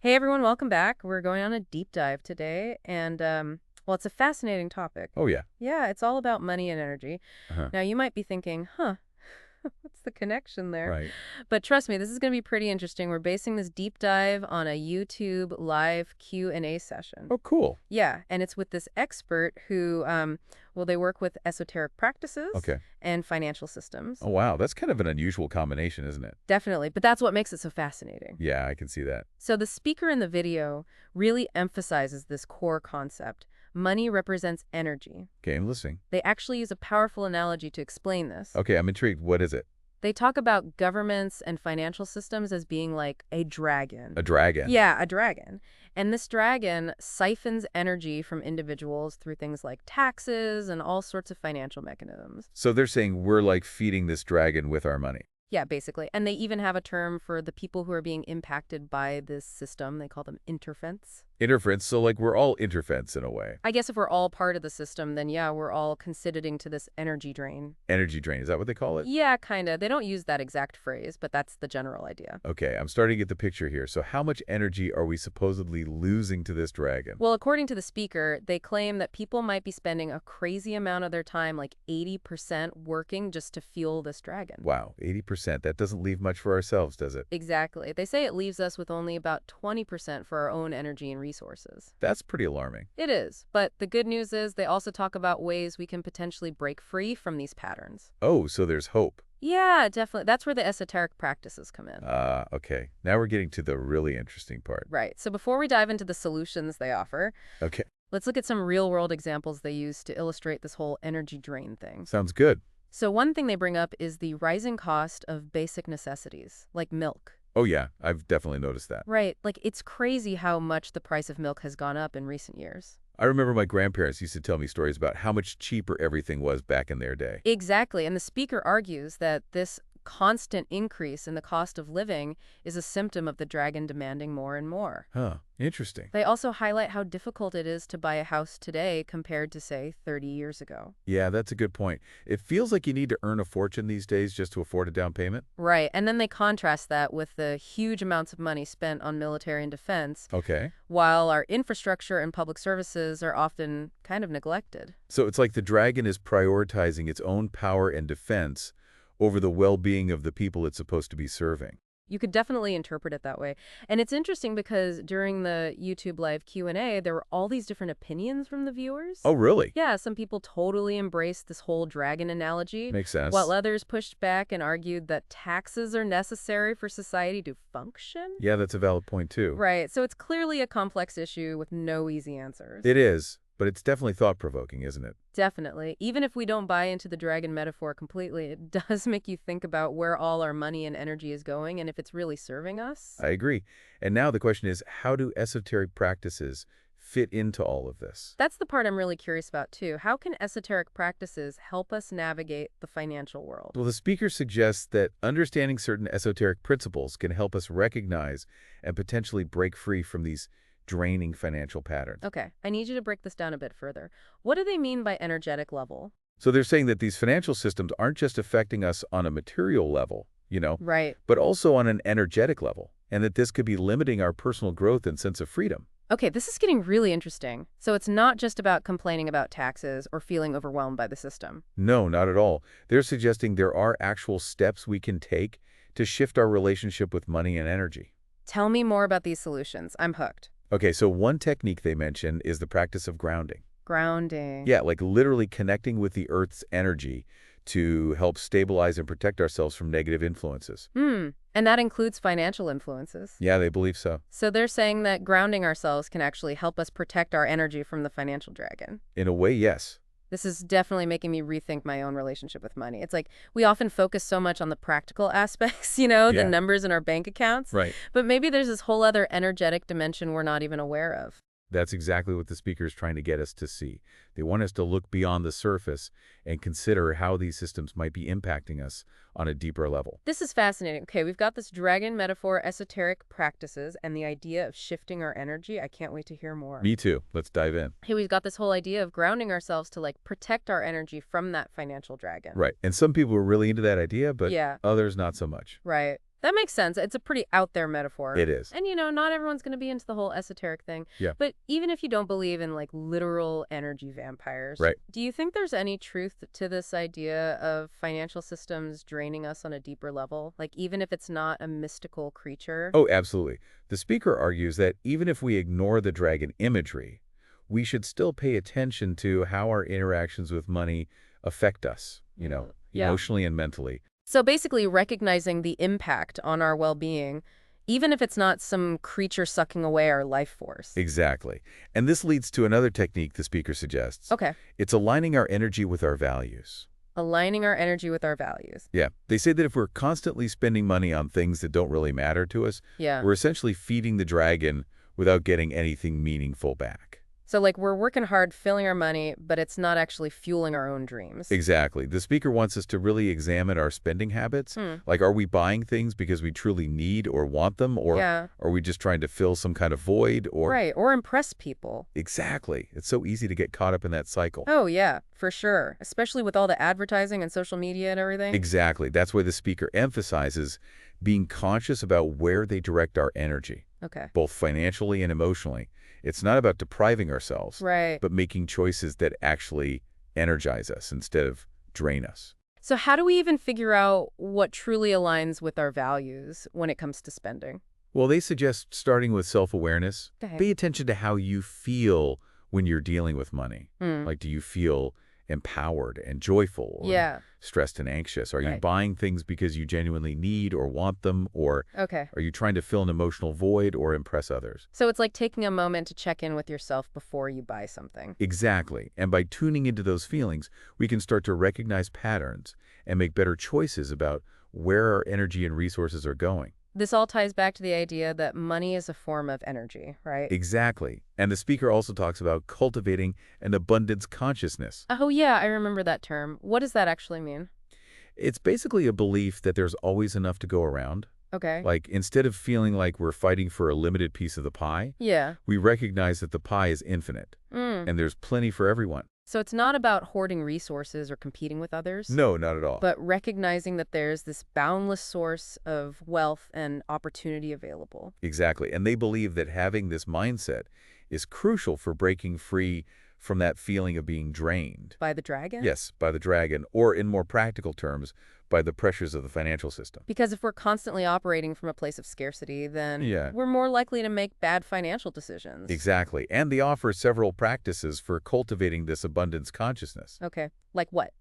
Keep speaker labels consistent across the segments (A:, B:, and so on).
A: Hey everyone, welcome back. We're going on a deep dive today, and well, it's a fascinating topic.
B: Oh, yeah.
A: Yeah, it's all about money and energy.
B: Uh-huh.
A: Now, you might be thinking, huh, what's the connection there?
B: Right.
A: But trust me, this is going to be pretty interesting. We're basing this deep dive on a YouTube live Q&A session.
B: Oh, cool.
A: Yeah, and it's with this expert who, well, they work with esoteric practices
B: Okay.
A: and financial systems.
B: Oh, wow. That's kind of an unusual combination, isn't it?
A: Definitely, but that's what makes it so fascinating.
B: Yeah, I can see that.
A: So the speaker in the video really emphasizes this core concept. Money represents energy.
B: Okay, I'm listening.
A: They actually use a powerful analogy to explain this.
B: Okay, I'm intrigued. What is it?
A: They talk about governments and financial systems as being like a dragon.
B: A dragon.
A: Yeah, a dragon. And this dragon siphons energy from individuals through things like taxes and all sorts of financial mechanisms.
B: So they're saying we're like feeding this dragon with our money.
A: Yeah, basically. And they even have a term for the people who are being impacted by this system. They call them interfents.
B: Interference, so like we're all interfence in a way.
A: I guess if we're all part of the system, then yeah, we're all contributing to this energy drain.
B: Energy drain, is that what they call it?
A: Yeah, kind of. They don't use that exact phrase, but that's the general idea.
B: Okay, I'm starting to get the picture here. So how much energy are we supposedly losing to this dragon?
A: Well, according to the speaker, they claim that people might be spending a crazy amount of their time, like 80% working just to fuel this dragon.
B: Wow, 80%. That doesn't leave much for ourselves, does it?
A: Exactly. They say it leaves us with only about 20% for our own energy and resources.
B: That's pretty alarming.
A: It is, but the good news is they also talk about ways we can potentially break free from these patterns.
B: Oh, so there's hope.
A: Yeah, definitely. That's where the esoteric practices come in.
B: Okay. Now we're getting to the really interesting part.
A: Right. So before we dive into the solutions they offer,
B: Okay,
A: let's look at some real-world examples they use to illustrate this whole energy drain thing.
B: sounds good.
A: So one thing they bring up is the rising cost of basic necessities, like milk.
B: Oh, yeah, I've definitely noticed that.
A: Right. Like, it's crazy how much the price of milk has gone up in recent years.
B: I remember my grandparents used to tell me stories about how much cheaper everything was back in their day.
A: Exactly. And the speaker argues that this constant increase in the cost of living is a symptom of the dragon demanding more and more.
B: Huh, interesting.
A: They also highlight how difficult it is to buy a house today compared to, say, 30 years ago.
B: Yeah, that's a good point. It feels like you need to earn a fortune these days just to afford a down payment.
A: Right. And then they contrast that with the huge amounts of money spent on military and defense,
B: Okay.
A: while our infrastructure and public services are often kind of neglected.
B: So it's like the dragon is prioritizing its own power and defense over the well-being of the people it's supposed to be serving.
A: You could definitely interpret it that way. And it's interesting because during the YouTube live Q&A, there were all these different opinions from the viewers.
B: Oh, really?
A: Yeah, some people totally embraced this whole dragon analogy,
B: Makes sense.
A: while others pushed back and argued that taxes are necessary for society to function.
B: Yeah, that's a valid point, too.
A: Right, so it's clearly a complex issue with no easy answers.
B: It is, but it's definitely thought-provoking, isn't it?
A: Definitely. Even if we don't buy into the dragon metaphor completely, it does make you think about where all our money and energy is going and if it's really serving us.
B: I agree. And now the question is, how do esoteric practices fit into all of this?
A: That's the part I'm really curious about, too. How can esoteric practices help us navigate the financial world?
B: Well, the speaker suggests that understanding certain esoteric principles can help us recognize and potentially break free from these draining financial patterns.
A: Okay, I need you to break this down a bit further. What do they mean by energetic level?
B: So they're saying that these financial systems aren't just affecting us on a material level,
A: Right.
B: but also on an energetic level, and that this could be limiting our personal growth and sense of freedom.
A: Okay, this is getting really interesting. So it's not just about complaining about taxes or feeling overwhelmed by the system.
B: No, not at all. They're suggesting there are actual steps we can take to shift our relationship with money and energy.
A: Tell me more about these solutions. I'm hooked.
B: Okay, so one technique they mention is the practice of grounding.
A: Grounding.
B: Yeah, like literally connecting with the Earth's energy to help stabilize and protect ourselves from negative influences.
A: And that includes financial influences.
B: Yeah, they believe so.
A: So they're saying that grounding ourselves can actually help us protect our energy from the financial dragon.
B: In a way, yes.
A: This is definitely making me rethink my own relationship with money. It's like we often focus so much on the practical aspects, the
B: Yeah.
A: numbers in our bank accounts.
B: Right.
A: But maybe there's this whole other energetic dimension we're not even aware of.
B: That's exactly what the speaker is trying to get us to see. They want us to look beyond the surface and consider how these systems might be impacting us on a deeper level.
A: This is fascinating. Okay, we've got this dragon metaphor, esoteric practices, and the idea of shifting our energy. I can't wait to hear more.
B: Me too. Let's dive in.
A: Hey, we've got this whole idea of grounding ourselves to protect our energy from that financial dragon.
B: Right. And some people are really into that idea, but
A: Yeah.
B: others not so much.
A: Right. That makes sense. It's a pretty out there metaphor.
B: It is.
A: And, not everyone's going to be into the whole esoteric thing.
B: Yeah.
A: But even if you don't believe in, like, literal energy vampires,
B: Right.
A: do you think there's any truth to this idea of financial systems draining us on a deeper level? Like, even if it's not a mystical creature?
B: Oh, absolutely. The speaker argues that even if we ignore the dragon imagery, we should still pay attention to how our interactions with money affect us,
A: Yeah.
B: emotionally and mentally.
A: So basically, recognizing the impact on our well-being, even if it's not some creature sucking away our life force.
B: Exactly. And this leads to another technique the speaker suggests.
A: Okay.
B: It's aligning our energy with our values.
A: Aligning our energy with our values.
B: Yeah. They say that if we're constantly spending money on things that don't really matter to us,
A: Yeah.
B: we're essentially feeding the dragon without getting anything meaningful back.
A: So, like, we're working hard, filling our money, but it's not actually fueling our own dreams.
B: Exactly. The speaker wants us to really examine our spending habits. Like, are we buying things because we truly need or want them? Or
A: Yeah.
B: are we just trying to fill some kind of void? Or
A: Right, or impress people.
B: Exactly. It's so easy to get caught up in that cycle.
A: Oh, yeah, for sure. Especially with all the advertising and social media and everything.
B: Exactly. That's why the speaker emphasizes being conscious about where they direct our energy,
A: Okay.
B: both financially and emotionally. It's not about depriving ourselves,
A: Right.
B: but making choices that actually energize us instead of drain us.
A: So how do we even figure out what truly aligns with our values when it comes to spending?
B: Well, they suggest starting with self-awareness.
A: Okay.
B: Pay attention to how you feel when you're dealing with money. Like, do you feel empowered and joyful, or
A: Yeah.
B: stressed and anxious? Are you
A: Right.
B: buying things because you genuinely need or want them, or
A: Okay.
B: are you trying to fill an emotional void or impress others?
A: So it's like taking a moment to check in with yourself before you buy something.
B: Exactly. And by tuning into those feelings, we can start to recognize patterns and make better choices about where our energy and resources are going.
A: This all ties back to the idea that money is a form of energy, right?
B: Exactly. And the speaker also talks about cultivating an abundance consciousness.
A: Oh, yeah, I remember that term. What does that actually mean?
B: It's basically a belief that there's always enough to go around.
A: Okay.
B: Like, instead of feeling like we're fighting for a limited piece of the pie,
A: Yeah.
B: we recognize that the pie is infinite and there's plenty for everyone.
A: So it's not about hoarding resources or competing with others,
B: No, not at all.
A: but recognizing that there's this boundless source of wealth and opportunity available.
B: Exactly. And they believe that having this mindset is crucial for breaking free from that feeling of being drained.
A: By the dragon?
B: Yes, by the dragon, or in more practical terms, by the pressures of the financial system.
A: Because if we're constantly operating from a place of scarcity, then
B: Yeah.
A: we're more likely to make bad financial decisions.
B: Exactly. And they offer several practices for cultivating this abundance consciousness.
A: Okay. Like what?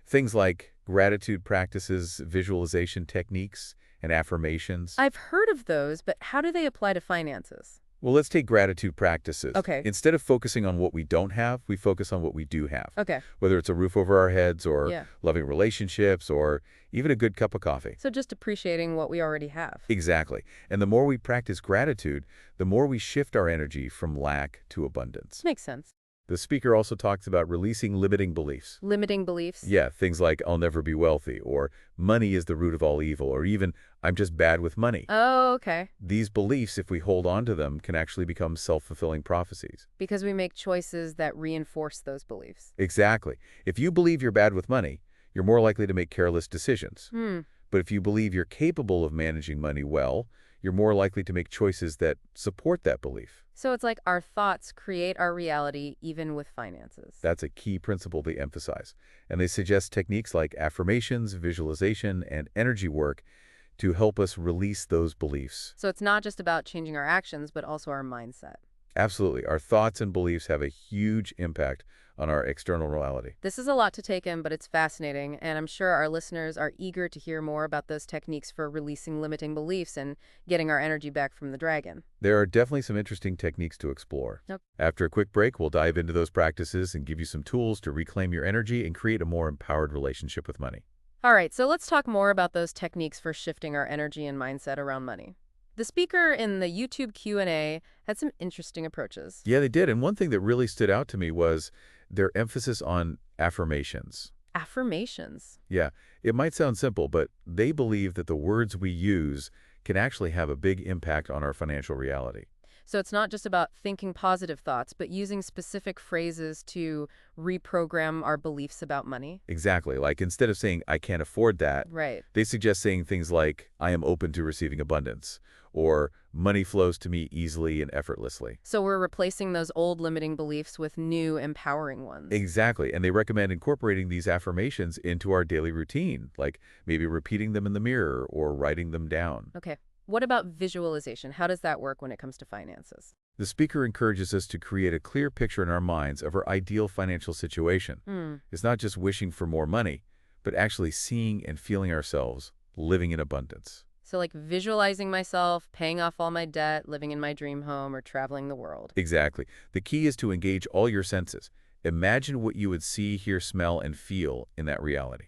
B: Things like gratitude practices, visualization techniques, and affirmations.
A: I've heard of those, but how do they apply to finances?
B: Well, let's take gratitude practices.
A: Okay.
B: Instead of focusing on what we don't have, we focus on what we do have.
A: Okay.
B: Whether it's a roof over our heads, or
A: Yeah.
B: loving relationships, or even a good cup of coffee.
A: So just appreciating what we already have.
B: Exactly. And the more we practice gratitude, the more we shift our energy from lack to abundance.
A: Makes sense.
B: The speaker also talks about releasing limiting beliefs.
A: Limiting beliefs.
B: Yeah, things like, I'll never be wealthy, or money is the root of all evil, or even, I'm just bad with money.
A: Oh, okay.
B: These beliefs, if we hold on to them, can actually become self-fulfilling prophecies.
A: Because we make choices that reinforce those beliefs.
B: Exactly. If you believe you're bad with money, you're more likely to make careless decisions.
A: Hmm.
B: But if you believe you're capable of managing money well, you're more likely to make choices that support that belief.
A: So it's like our thoughts create our reality even with finances.
B: That's a key principle they emphasize. And they suggest techniques like affirmations, visualization, and energy work to help us release those beliefs.
A: So it's not just about changing our actions, but also our mindset.
B: Absolutely. Our thoughts and beliefs have a huge impact on our external reality.
A: This is a lot to take in, but it's fascinating, and I'm sure our listeners are eager to hear more about those techniques for releasing limiting beliefs and getting our energy back from the dragon.
B: There are definitely some interesting techniques to explore.
A: Yep.
B: After a quick break, we'll dive into those practices and give you some tools to reclaim your energy and create a more empowered relationship with money.
A: All right, so let's talk more about those techniques for shifting our energy and mindset around money. The speaker in the YouTube Q&A had some interesting approaches.
B: Yeah, they did. And one thing that really stood out to me was their emphasis on affirmations.
A: Affirmations.
B: Yeah, it might sound simple, but they believe that the words we use can actually have a big impact on our financial reality.
A: So it's not just about thinking positive thoughts, but using specific phrases to reprogram our beliefs about money.
B: Exactly. Like instead of saying, I can't afford that,
A: Right.
B: they suggest saying things like, I am open to receiving abundance, or money flows to me easily and effortlessly.
A: So we're replacing those old limiting beliefs with new empowering ones.
B: Exactly. And they recommend incorporating these affirmations into our daily routine, like maybe repeating them in the mirror or writing them down.
A: Okay. What about visualization? How does that work when it comes to finances?
B: The speaker encourages us to create a clear picture in our minds of our ideal financial situation.
A: Hmm.
B: It's not just wishing for more money, but actually seeing and feeling ourselves living in abundance.
A: So, like visualizing myself, paying off all my debt, living in my dream home, or traveling the world.
B: Exactly. The key is to engage all your senses. Imagine what you would see, hear, smell, and feel in that reality.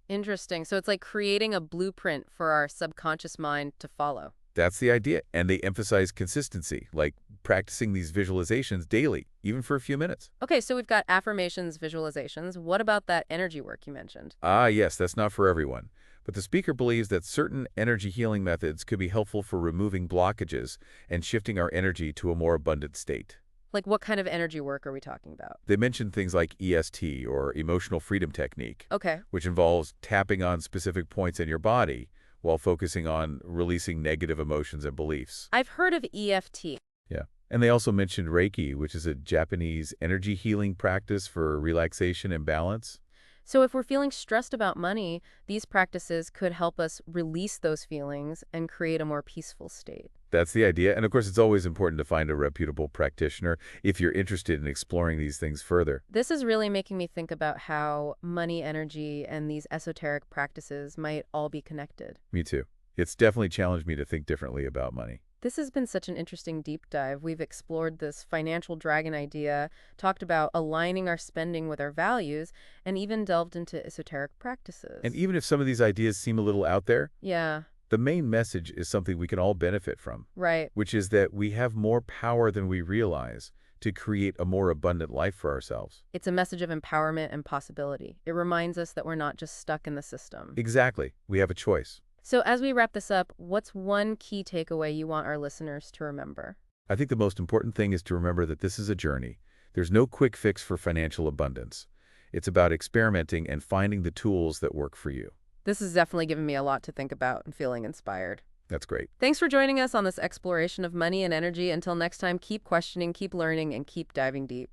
A: Interesting. So it's like creating a blueprint for our subconscious mind to follow.
B: That's the idea. And they emphasize consistency, like practicing these visualizations daily, even for a few minutes.
A: Okay, so we've got affirmations, visualizations. What about that energy work you mentioned?
B: Ah, yes, that's not for everyone. But the speaker believes that certain energy healing methods could be helpful for removing blockages and shifting our energy to a more abundant state.
A: Like, what kind of energy work are we talking about?
B: They mention things like EST, or emotional freedom technique,
A: Okay.
B: which involves tapping on specific points in your body while focusing on releasing negative emotions and beliefs.
A: I've heard of EFT.
B: Yeah. And they also mentioned Reiki, which is a Japanese energy healing practice for relaxation and balance.
A: So if we're feeling stressed about money, these practices could help us release those feelings and create a more peaceful state.
B: That's the idea. And of course, it's always important to find a reputable practitioner if you're interested in exploring these things further.
A: This is really making me think about how money, energy, and these esoteric practices might all be connected.
B: Me too. It's definitely challenged me to think differently about money.
A: This has been such an interesting deep dive. We've explored this financial dragon idea, talked about aligning our spending with our values, and even delved into esoteric
B: And
A: practices.
B: even if some of these ideas seem a little out there,
A: Yeah,
B: the main message is something we can all benefit from,
A: right.
B: which is that we have more power than we realize to create a more abundant life for ourselves.
A: It's a message of empowerment and possibility. It reminds us that we're not just stuck in the system.
B: Exactly. We have a choice.
A: So as we wrap this up, what's one key takeaway you want our listeners to remember?
B: I think the most important thing is to remember that this is a journey. There's no quick fix for financial abundance. It's about experimenting and finding the tools that work for you.
A: This has definitely given me a lot to think about and feeling inspired.
B: That's great.
A: Thanks for joining us on this exploration of money and energy. Until next time, keep questioning, keep learning, and keep diving deep.